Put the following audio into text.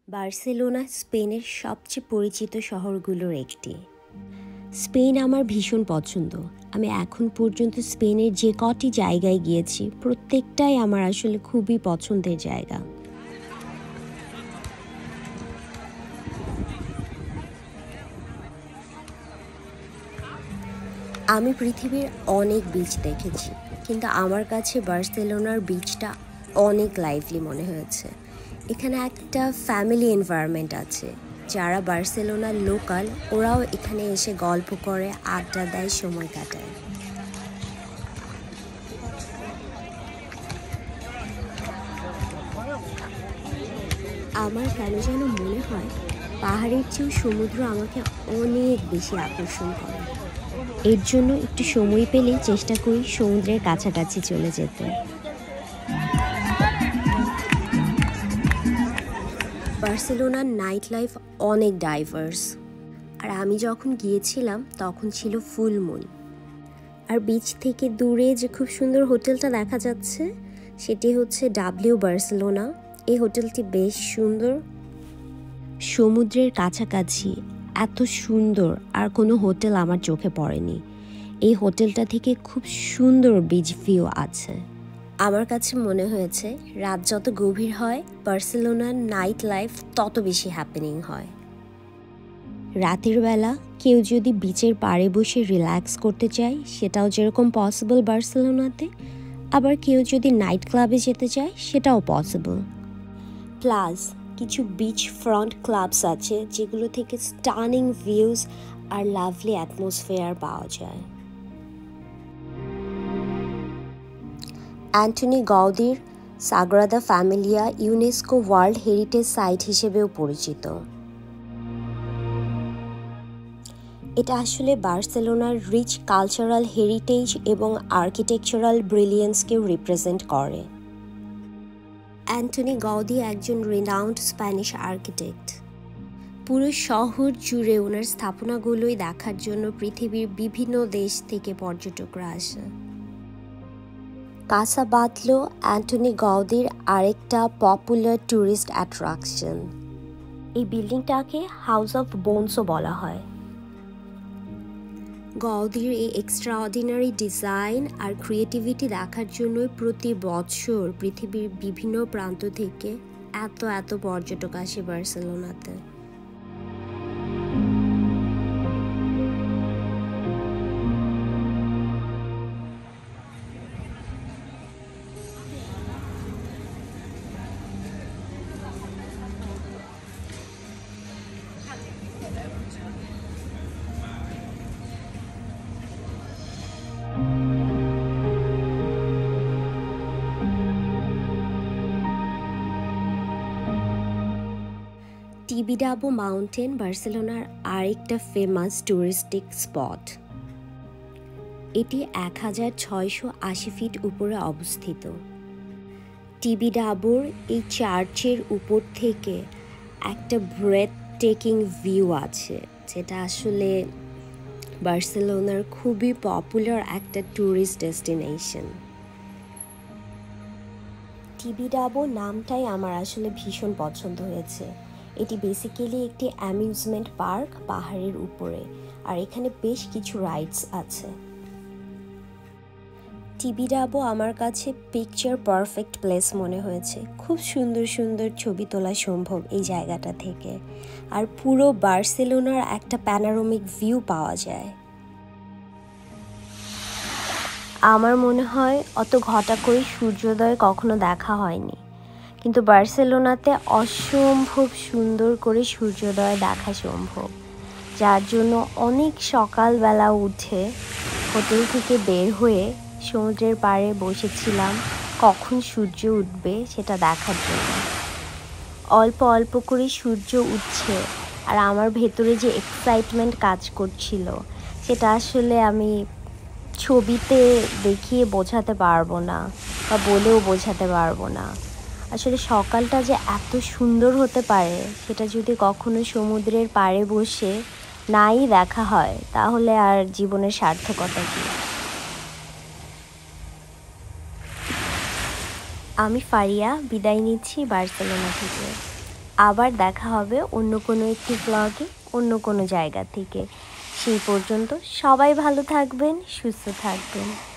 Barcelona স্পেনের সবচেয়ে পরিচিত শহরগুলোর একটি। স্পেন আমার ভীষণ পছন্দ। আমি এখন পর্যন্ত স্পেনের যে কটি জায়গায় গিয়েছি প্রত্যেকটাই আমার আসলে খুবই পছন্দের জায়গা। আমি পৃথিবীর অনেক বিচ দেখেছি, কিন্তু আমার কাছে বার্সেলোনার বিচটা অনেক লাইভলি মনে হয়েছে। এখানে একটা ফ্যামিলি এনভায়রনমেন্ট আছে। যারা বার্সেলোনার লোকাল ওরাও এখানে এসে গল্প করে, আড্ডা দেয়, সময় কাটায়। আমার কেন যেন মনে হয় পাহাড়ের চেয়েও সমুদ্র আমাকে অনেক বেশি আকর্ষণ করে। এর জন্য একটু সময় পেলেই চেষ্টা করি সমুদ্রের কাছাকাছি চলে যেতে। বার্সেলোনার নাইট লাইফ অনেক ডাইভার্স, আর আমি যখন গিয়েছিলাম তখন ছিল ফুল মুন। আর বিচ থেকে দূরে যে খুব সুন্দর হোটেলটা দেখা যাচ্ছে সেটি হচ্ছে ডাব্লিউ বার্সেলোনা। এই হোটেলটি বেশ সুন্দর। সমুদ্রের কাছাকাছি এত সুন্দর আর কোনো হোটেল আমার চোখে পড়েনি। এই হোটেলটা থেকে খুব সুন্দর বিচ ভিউ আছে। আমার কাছে মনে হয়েছে রাত যত গভীর হয় বার্সেলোনার নাইট লাইফ তত বেশি হ্যাপেনিং হয়। রাতের বেলা কেউ যদি বিচের পাড়ে বসে রিল্যাক্স করতে চায় সেটাও যেরকম পসিবল বার্সেলোনাতে, আবার কেউ যদি নাইট ক্লাবে যেতে চায় সেটাও পসিবল। প্লাস কিছু বিচ ফ্রন্ট ক্লাবস আছে যেগুলো থেকে স্টানিং ভিউজ আর লাভলি অ্যাটমসফিয়ার পাওয়া যায়। অ্যান্টনি গাউদির Sagrada Familia UNESCO world heritage site হিসেবেও পরিচিত। এটা আসলে বার্সেলোনার রিচ কালচারাল হেরিটেজ এবং আর্কিটেকচারাল ব্রিলিয়েন্সকেও রিপ্রেজেন্ট করে। অ্যান্টনি গাউদি একজন রিনাউন্ড স্প্যানিশ আর্কিটেক্ট। পুরো শহর জুড়ে ওনার স্থাপনাগুলোই দেখার জন্য পৃথিবীর বিভিন্ন দেশ থেকে পর্যটকরা আসে। কাসা বাতলো অ্যান্টনি গাউদির আরেকটা পপুলার ট্যুরিস্ট অ্যাট্রাকশন। এই বিল্ডিংটাকে হাউস অফ বোনসও বলা হয়। গাউদির এই এক্সট্রাঅর্ডিনারি ডিজাইন আর ক্রিয়েটিভিটি দেখার জন্যই প্রতি বছর পৃথিবীর বিভিন্ন প্রান্ত থেকে এত পর্যটক আসে বার্সেলোনাতে। টিবিডাবো মাউন্টেন বার্সেলোনার আরেকটা ফেমাস টুরিস্টিক স্পট। এটি 1680 ফিট উপরে অবস্থিত। টিবিডাবোর এই চার্চের উপর থেকে একটা ব্রেথ টেকিং ভিউ আছে, যেটা আসলে বার্সেলোনার খুবই পপুলার একটা ট্যুরিস্ট ডেস্টিনেশন। টিবিডাবো নামটাই আমার আসলে ভীষণ পছন্দ হয়েছে। এটি বেসিক্যালি একটি অ্যামিউজমেন্ট পার্ক পাহাড়ের উপরে, আর এখানে বেশ কিছু রাইডস আছে। টিবিডাবো আমার কাছে পিকচার পারফেক্ট প্লেস মনে হয়েছে। খুব সুন্দর সুন্দর ছবি তোলা সম্ভব এই জায়গাটা থেকে, আর পুরো বার্সেলোনার একটা প্যানোরামিক ভিউ পাওয়া যায়। আমার মনে হয় অত ঘটা করে সূর্যোদয় কখনো দেখা হয়নি, কিন্তু বার্সেলোনাতে অসম্ভব সুন্দর করে সূর্যোদয় দেখা সম্ভব, যার জন্য অনেক সকালবেলা উঠে হোটেল থেকে বের হয়ে সমুদ্রের পাড়ে বসেছিলাম কখন সূর্য উঠবে সেটা দেখার জন্য। অল্প অল্প করে সূর্য উঠছে, আর আমার ভেতরে যে এক্সাইটমেন্ট কাজ করছিল সেটা আসলে আমি ছবিতে দেখিয়ে বোঝাতে পারবো না, বা বলেও বোঝাতে পারবো না। আসলে সকালটা যে এত সুন্দর হতে পারে সেটা যদি কখনো সমুদ্রের পাড়ে বসে নাই দেখা হয় তাহলে আর জীবনের সার্থকতা কি। আমি ফারিয়া বিদায় নিচ্ছি বার্সেলোনা থেকে। আবার দেখা হবে অন্য কোনো একটি ব্লগে, অন্য কোনো জায়গা থেকে। সেই পর্যন্ত সবাই ভালো থাকবেন, সুস্থ থাকবেন।